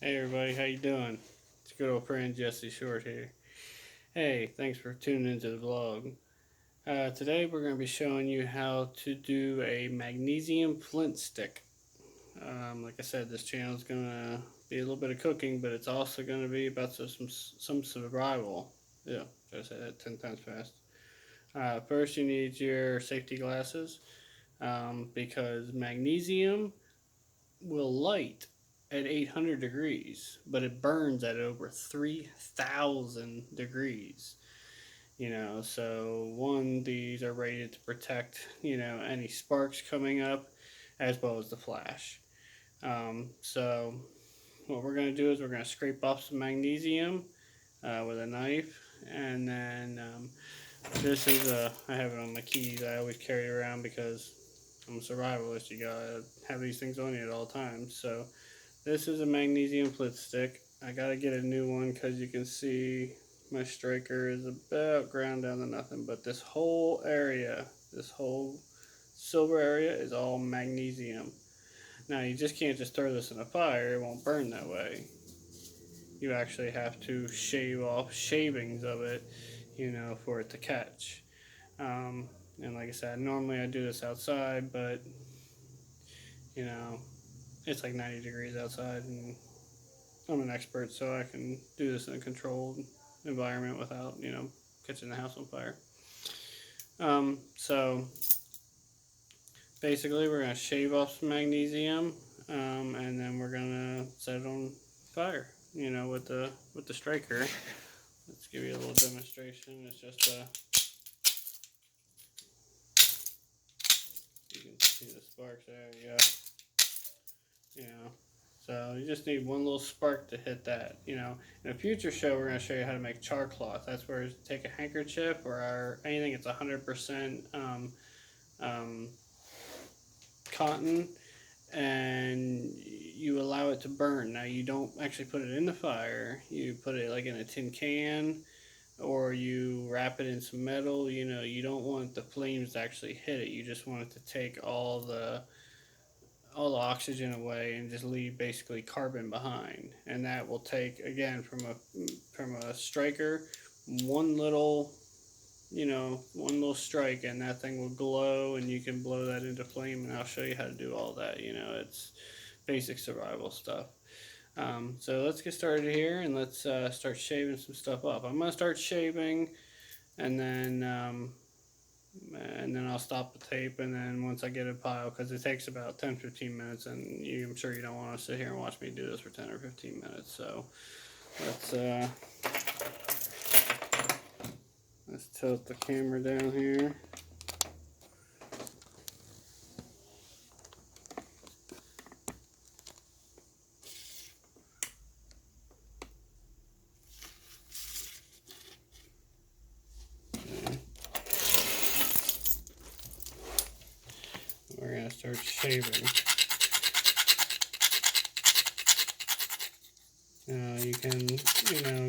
Hey everybody, how you doing? It's good old friend Jesse Short here. Hey, thanks for tuning into the vlog. Today we're going to be showing you how to do a magnesium flint stick. Like I said, this channel is going to be a little bit of cooking, but it's also going to be about some survival. Yeah, try to say that 10 times fast. First, you need your safety glasses because magnesium will light at 800 degrees, but it burns at over 3,000 degrees. So one, these are rated to protect, any sparks coming up as well as the flash. So what we're going to do is we're going to scrape off some magnesium with a knife, and then this is I have it on my keys. I always carry it around because I'm a survivalist. You gotta have these things on you at all times. So this is a magnesium flint stick. I gotta get a new one because you can see my striker is about ground down to nothing. But this whole area, this whole silver area is all magnesium. Now you just can't just throw this in a fire, it won't burn that way. You actually have to shave off shavings of it, for it to catch. And like I said, normally I do this outside, but you know, it's like 90 degrees outside, and I'm an expert, so I can do this in a controlled environment without, catching the house on fire. So basically, we're gonna shave off some magnesium, and then we're gonna set it on fire. With the striker. Let's give you a little demonstration. It's just you can see the sparks there. You go. You know, so you just need one little spark to hit that. In a future show, we're going to show you how to make char cloth. That's where you take a handkerchief or anything that's 100% um, cotton, and you allow it to burn. Now you don't actually put it in the fire. You put it like in a tin can, or you wrap it in some metal. You don't want the flames to actually hit it. You just want it to take all the oxygen away and just leave basically carbon behind. And that will take, again, from a striker, one little one little strike, and that thing will glow, and you can blow that into flame. And I'll show you how to do all that. It's basic survival stuff. So let's get started here, and let's start shaving some stuff up. I'm gonna start shaving, and then I'll stop the tape, and then once I get a pile, because it takes about 10-15 minutes, and I'm sure you don't want to sit here and watch me do this for 10 or 15 minutes. So let's let's tilt the camera down here. We're gonna start shaving. You can,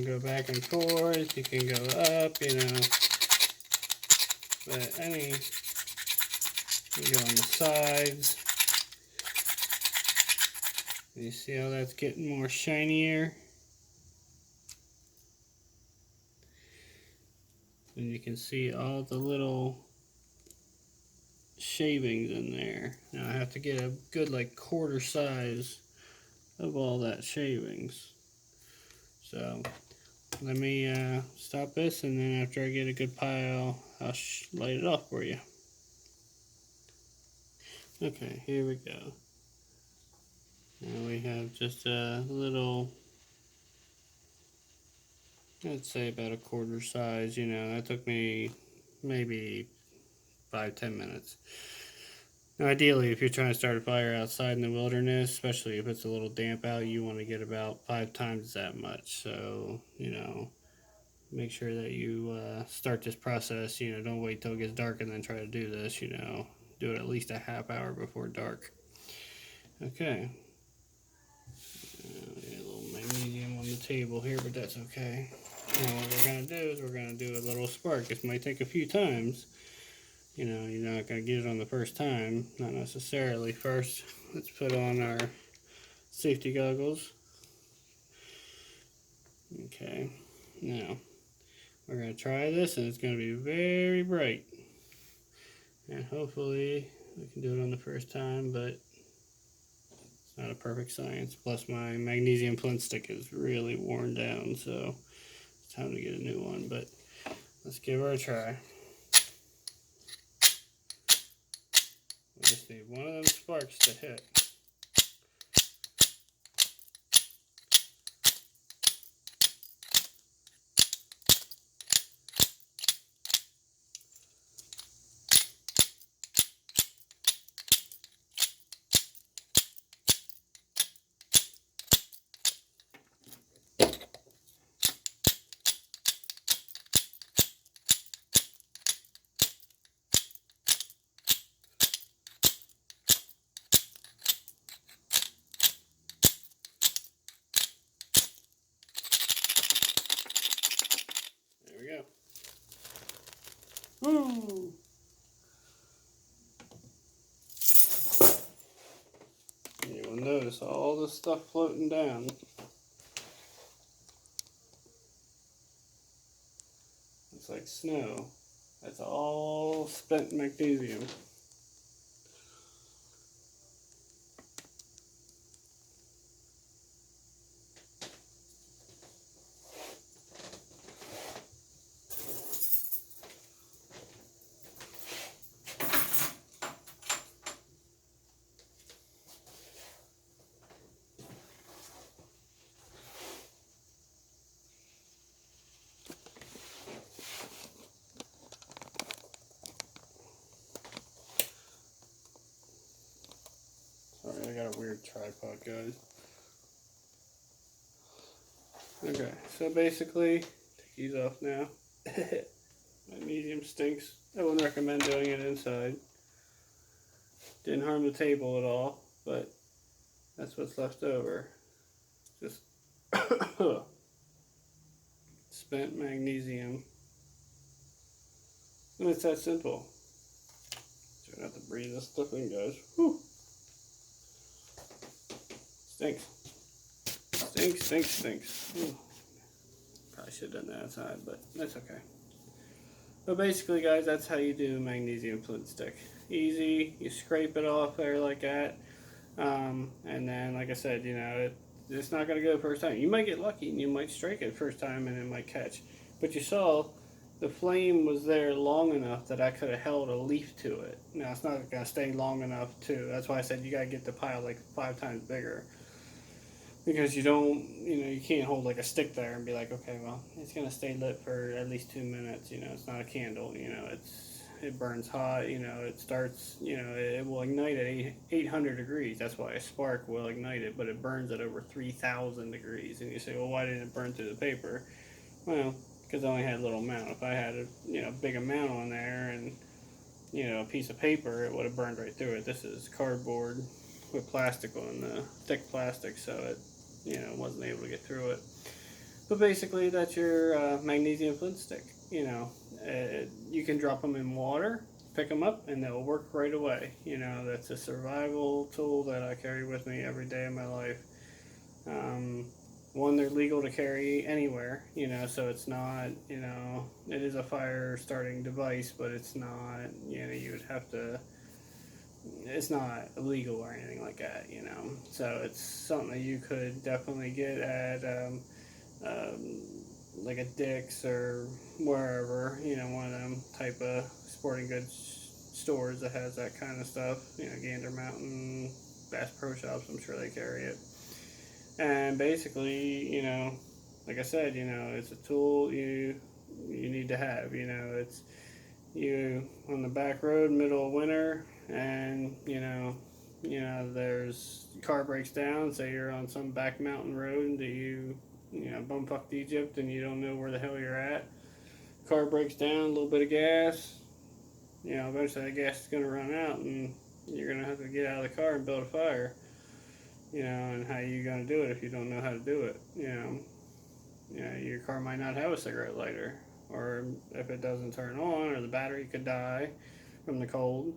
go back and forth. You can go up, but you go on the sides. You see how that's getting more shinier? And you can see all the little shavings in there. Now I have to get a good like quarter size of all that shavings. So let me stop this, and then after I get a good pile, I'll light it off for you. Okay, here we go. Now we have just a little, I'd say about a quarter size. That took me maybe 5-10 minutes. Now, ideally, if you're trying to start a fire outside in the wilderness, especially if it's a little damp out, you want to get about 5 times that much. So, make sure that you start this process. Don't wait till it gets dark and then try to do this. Do it at least a half hour before dark. Okay. We got a little magnesium on the table here, but that's okay. Now what we're going to do is we're going to do a little spark. This might take a few times. You're not going to get it on the first time. Not necessarily. First, let's put on our safety goggles. Okay, now we're going to try this, and it's going to be very bright. And hopefully we can do it on the first time, but it's not a perfect science. Plus my magnesium flint stick is really worn down, so it's time to get a new one. But let's give her a try. We just need one of them sparks to hit. There we go. Woo! You will notice all the stuff floating down. It's like snow. That's all spent magnesium. Sorry, I got a weird tripod, guys. Okay, so basically, take these off now. Magnesium stinks. I wouldn't recommend doing it inside. Didn't harm the table at all, but that's what's left over. Just spent magnesium. And it's that simple. Try not to breathe this stuff in, guys. Whew. Stinks. Stinks, stinks, stinks. Ooh. Probably should have done that outside, but that's okay. But basically, guys, that's how you do magnesium flint stick. Easy. You scrape it off there like that. And then, like I said, you know, it's not going to go the first time. You might get lucky and you might strike it first time and it might catch. But you saw the flame was there long enough that I could have held a leaf to it. Now, it's not going to stay long enough, too. That's why I said you got to get the pile like 5 times bigger. Because you don't, you know, you can't hold like a stick there and be like, okay, well, it's going to stay lit for at least 2 minutes. You know, it's not a candle, you know, it burns hot, you know, it starts, you know, it will ignite at 800 degrees. That's why a spark will ignite it, but it burns at over 3,000 degrees. And you say, well, why didn't it burn through the paper? Well, because I only had a little amount. If I had a, you know, big amount on there and, you know, a piece of paper, it would have burned right through it. This is cardboard with plastic on the thick plastic, so it, you know, wasn't able to get through it. But basically, that's your magnesium flint stick. You know, you can drop them in water, pick them up, and they'll work right away. You know, that's a survival tool that I carry with me every day of my life. One, they're legal to carry anywhere, you know, so it's not, you know, it is a fire starting device, but it's not, you know, you would have to, it's not illegal or anything like that, you know. So it's something that you could definitely get at like a Dick's or wherever, you know, one of them type of sporting goods stores that has that kind of stuff. You know, Gander Mountain, Bass Pro Shops, I'm sure they carry it. And basically, you know, like I said, you know, it's a tool you need to have. You know, it's you on the back road, middle of winter, and you know, there's car breaks down. Say you're on some back mountain road that you know, bumfucked Egypt, and you don't know where the hell you're at. Car breaks down, a little bit of gas. You know, eventually that gas is going to run out, and you're going to have to get out of the car and build a fire. You know, and how are you going to do it if you don't know how to do it? You know, your car might not have a cigarette lighter, or if it doesn't turn on, or the battery could die from the cold.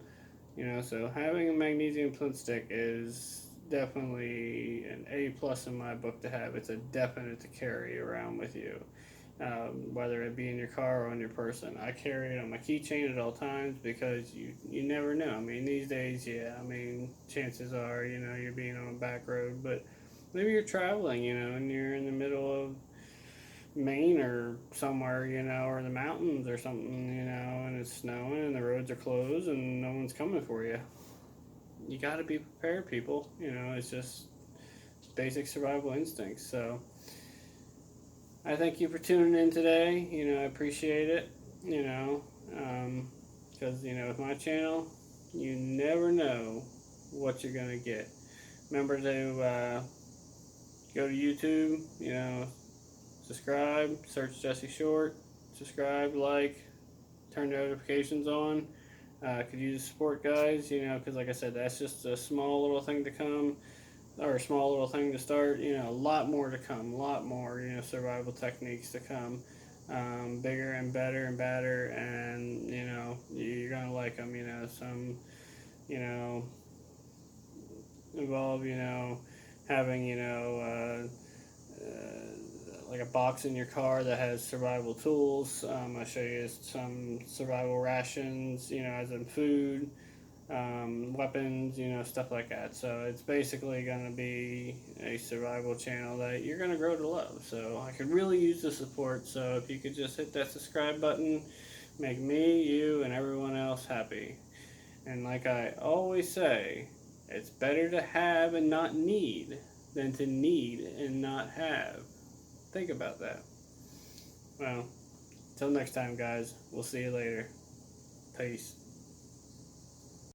You know, so having a magnesium flint stick is definitely an A plus in my book to have. It's a definite to carry around with you, whether it be in your car or on your person. I carry it on my keychain at all times because you never know. I mean, these days, yeah, I mean, chances are, you're being on a back road, but maybe you're traveling, and you're in the middle of Maine or somewhere, or in the mountains or something, and it's snowing and the roads are closed and no one's coming for you. You got to be prepared, people. It's just basic survival instincts. So I thank you for tuning in today. I appreciate it. Because with my channel, you never know what you're gonna get. Remember to go to YouTube. Subscribe. Search Jesse Short. Subscribe, like, turn notifications on. Could use support, guys. Because like I said, that's just a small little thing to come, or a small little thing to start. A lot more to come. A lot more. Survival techniques to come. Bigger and better and better, and you're gonna like them. Some you know involve having like a box in your car that has survival tools. I'll show you some survival rations, as in food, weapons, stuff like that. So it's basically going to be a survival channel that you're going to grow to love. So I could really use the support. So if you could just hit that subscribe button, make me, you, and everyone else happy. And like I always say, it's better to have and not need than to need and not have. Think about that. Well, until next time, guys. We'll see you later. Peace.